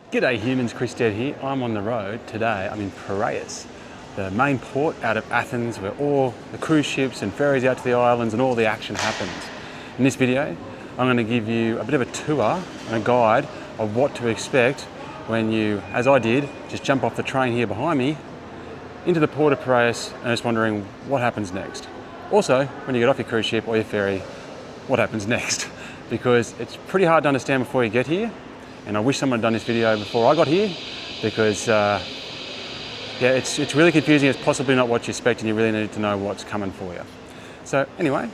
G'day humans, Chris Dead here. I'm on the road today. I'm in Piraeus, the main port out of Athens, where all the cruise ships and ferries out to the islands and all the action happens. In this video, I'm going to give you a bit of a tour and a guide of what to expect when you, as I did, just jump off the train here behind me into the port of Piraeus and just wondering what happens next. Also, when you get off your cruise ship or your ferry, what happens next? Because it's pretty hard to understand before you get here. And I wish someone had done this video before I got here because yeah, it's really confusing. It's possibly not what you expect and you really need to know what's coming for you. So anyway,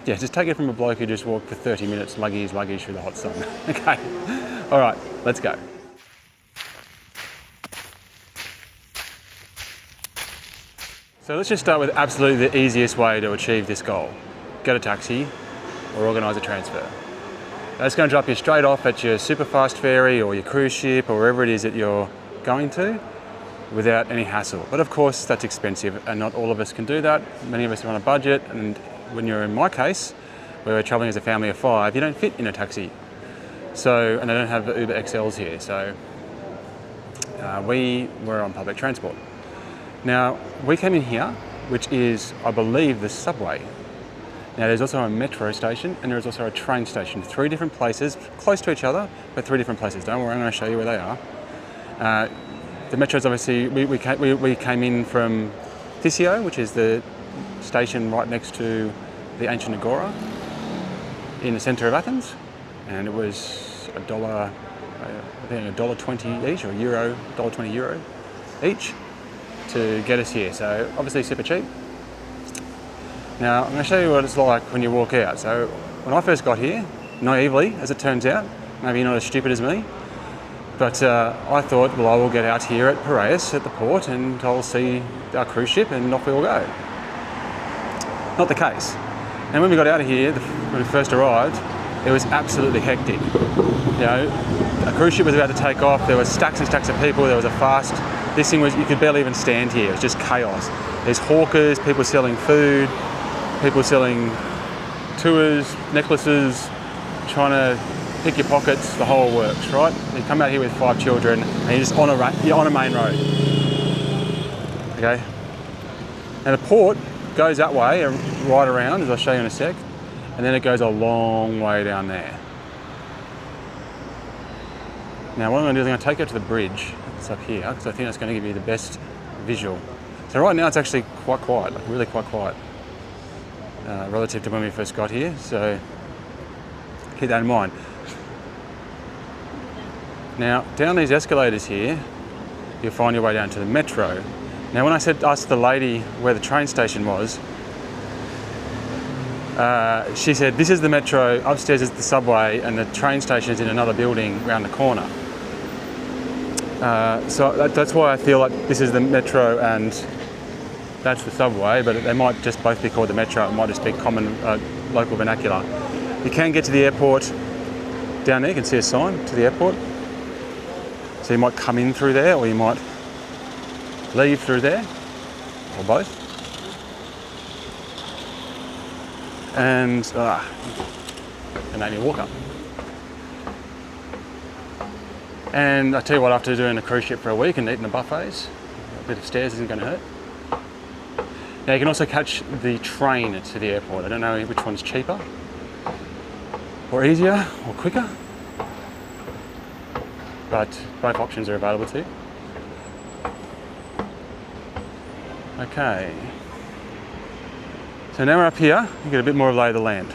yeah, just take it from a bloke who just walked for 30 minutes lugging his luggage through the hot sun. Okay, all right, let's go. So let's just start with absolutely the easiest way to achieve this goal. Get a taxi or organise a transfer. That's going to drop you straight off at your super fast ferry or your cruise ship or wherever it is that you're going to without any hassle. But of course that's expensive and not all of us can do that. Many of us are on a budget, and when you're in my case, where we're travelling as a family of 5, you don't fit in a taxi. So, and I don't have Uber XLs here, so we were on public transport. Now, we came in here, which is, I believe, the subway. Now there's also a metro station and there's also a train station. 3 different places, close to each other, but 3 different places. Don't worry, I'm going to show you where they are. The metros, obviously, we came in from Thesio, which is the station right next to the ancient Agora in the centre of Athens. And it was $1, I think $1.20 each, or euro, $1.20 euro each to get us here. So obviously super cheap. Now, I'm going to show you what it's like when you walk out. So, when I first got here, naively, as it turns out, maybe you're not as stupid as me, but I thought, well, I will get out here at Piraeus, at the port, and I'll see our cruise ship, and off we will go. Not the case. And when we got out of here, when we first arrived, it was absolutely hectic. You know, a cruise ship was about to take off, there were stacks and stacks of people, there was a fast. This thing was, you could barely even stand here, it was just chaos. There's hawkers, people selling food, people selling tours, necklaces, trying to pick your pockets, the whole works, right? You come out here with 5 children and you're just you're on a main road. Okay? And the port goes that way and right around, as I'll show you in a sec, and then it goes a long way down there. Now what I'm going to do is I'm going to take you to the bridge that's up here, because I think that's going to give you the best visual. So right now it's actually quite quiet, like really quite quiet. Relative to when we first got here, so keep that in mind. Now, down these escalators here, you'll find your way down to the metro. Now, when I asked the lady where the train station was, she said, this is the metro, upstairs is the subway, and the train station is in another building around the corner. So that's why I feel like this is the metro and that's the subway, but they might just both be called the metro. It might just be common local vernacular. You can get to the airport down there. You can see a sign to the airport. So you might come in through there, or you might leave through there, or both. And then you walk up. And I tell you what, after doing a cruise ship for a week and eating the buffets, a bit of stairs isn't going to hurt. Now you can also catch the train to the airport. I don't know which one's cheaper or easier or quicker, but both options are available to you. Okay, so now we're up here, you get a bit more of a lay of the land.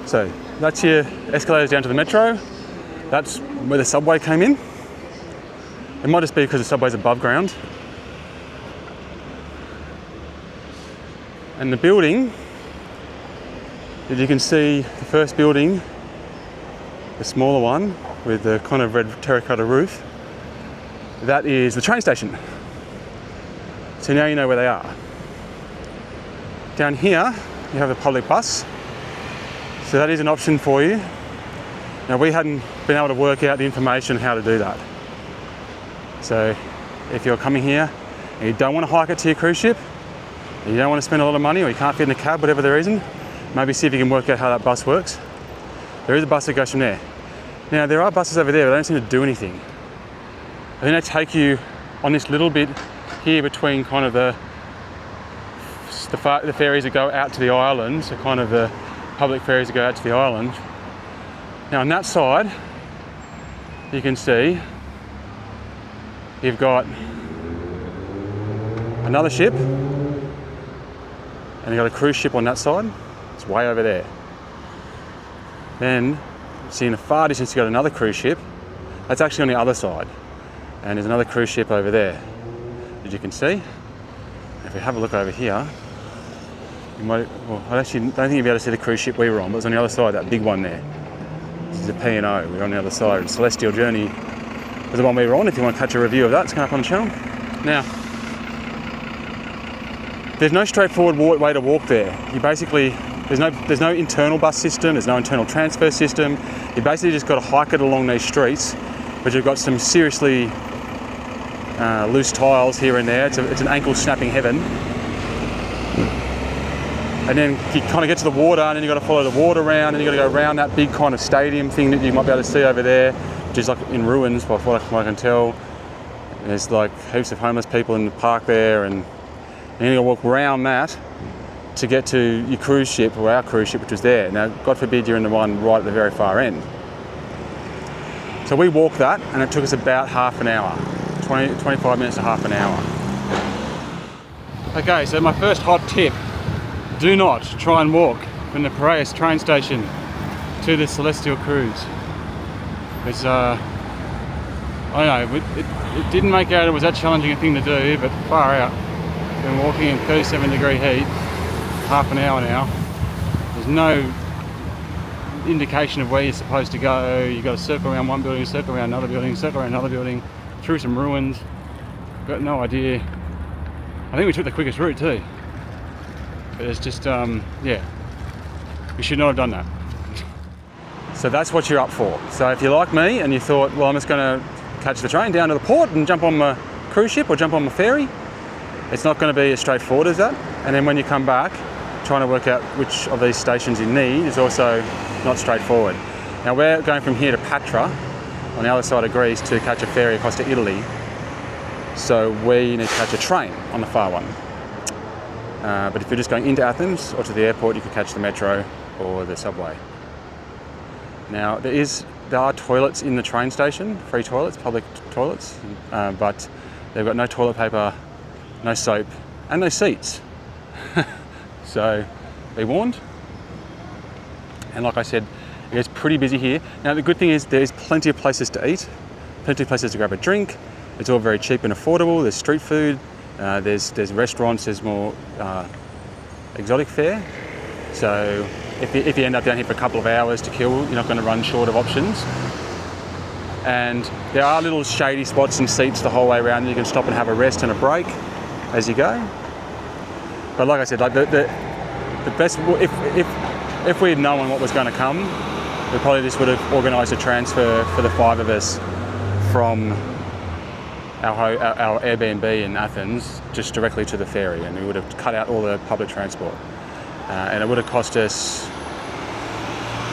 So that's your escalators down to the metro. That's where the subway came in. It might just be because the subway's above ground. And the building, as you can see, the first building, the smaller one with the kind of red terracotta roof, that is the train station. So now you know where they are. Down here, you have a public bus. So that is an option for you. Now we hadn't been able to work out the information how to do that. So if you're coming here and you don't want to hike it to your cruise ship, you don't want to spend a lot of money, or you can't fit in a cab, whatever the reason, maybe see if you can work out how that bus works. There is a bus that goes from there. Now there are buses over there, but they don't seem to do anything. I think they take you on this little bit here between kind of the ferries that go out to the island, so kind of the public ferries that go out to the island. Now on that side, you can see you've got another ship, and you've got a cruise ship on that side. It's way over there. Then, see in the far distance, you've got another cruise ship. That's actually on the other side. And there's another cruise ship over there, as you can see. If we have a look over here, you might, well, I actually don't think you'll be able to see the cruise ship we were on, but it's on the other side, that big one there. This is a P&O, we're on the other side. Celestial Journey was the one we were on. If you want to catch a review of that, it's coming up on the channel. Now, there's no straightforward way to walk there. You basically, there's no internal bus system, there's no internal transfer system. You basically just got to hike it along these streets, but you've got some seriously loose tiles here and there. It's an ankle snapping heaven. And then you kind of get to the water, and then you've got to follow the water around, and you've got to go around that big kind of stadium thing that you might be able to see over there, which is like in ruins, by what I can tell. There's like heaps of homeless people in the park there, and then you've got to walk around that to get to your cruise ship, or our cruise ship, which was there. Now, God forbid you're in the one right at the very far end. So we walked that, and it took us about half an hour, 25 minutes to half an hour. Okay, so my first hot tip. Do not try and walk from the Piraeus train station to the Celestial Cruise. It's, I don't know, it didn't make out it was that challenging a thing to do, but far out. Been walking in 37-degree heat, half an hour now. There's no indication of where you're supposed to go. You've got to circle around one building, circle around another building, circle around another building, through some ruins. Got no idea. I think we took the quickest route too. But it's just, yeah, we should not have done that. So that's what you're up for. So if you're like me and you thought, well, I'm just going to catch the train down to the port and jump on my cruise ship or jump on my ferry, it's not going to be as straightforward as that. And then when you come back, trying to work out which of these stations you need is also not straightforward. Now we're going from here to Patra, on the other side of Greece, to catch a ferry across to Italy. So we need to catch a train on the far one. But if you're just going into Athens or to the airport, you could catch the metro or the subway. Now there are toilets in the train station, free toilets, public toilets, but they've got no toilet paper, no soap, and no seats. So be warned. And like I said, it gets pretty busy here. Now the good thing is there's plenty of places to eat, plenty of places to grab a drink. It's all very cheap and affordable. There's street food. There's restaurants, there's more exotic fare. So if you end up down here for a couple of hours to kill, you're not going to run short of options. And there are little shady spots and seats the whole way around. You can stop and have a rest and a break as you go. But like I said, like the best, if we had known what was going to come, we probably just would have organised a transfer for the 5 of us from our Airbnb in Athens just directly to the ferry, and we would have cut out all the public transport, and it would have cost us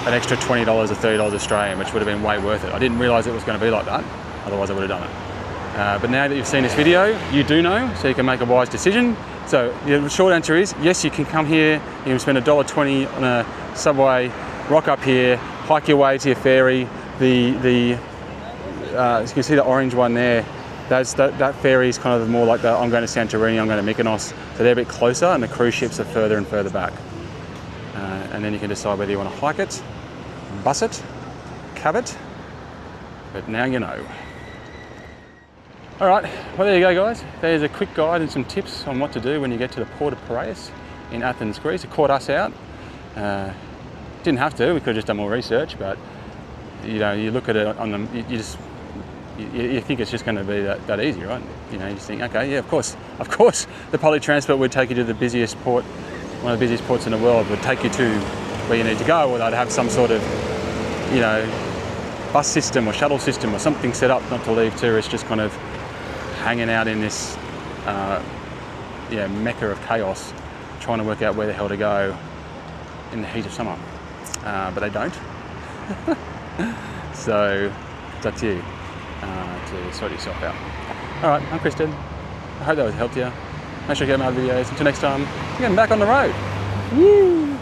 an extra $20 or $30 Australian, which would have been way worth it. I didn't realise it was going to be like that, otherwise I would have done it. But now that you've seen this video, you do know, so you can make a wise decision. So the short answer is yes, you can come here, you can spend $1.20 on a subway, rock up here, hike your way to your ferry. You can see the orange one there. That ferry is kind of more like I'm going to Santorini, I'm going to Mykonos, so they're a bit closer, and the cruise ships are further and further back. And then you can decide whether you want to hike it, bus it, cab it, but now you know. Alright, well there you go guys, there's a quick guide and some tips on what to do when you get to the port of Piraeus in Athens, Greece. It caught us out, didn't have to, we could have just done more research, but you know, you look at it on them, you think it's just going to be that easy, right? You know, you just think, okay, yeah, of course, the public transport would take you to the busiest port, one of the busiest ports in the world, would take you to where you need to go, or they'd have some sort of, you know, bus system or shuttle system or something set up not to leave tourists just kind of hanging out in this, mecca of chaos, trying to work out where the hell to go in the heat of summer. But they don't. So it's up to you to sort yourself out. All right, I'm Kristen. I hope that was helped you. Make sure you get my other videos. Until next time, I'm getting back on the road. Woo!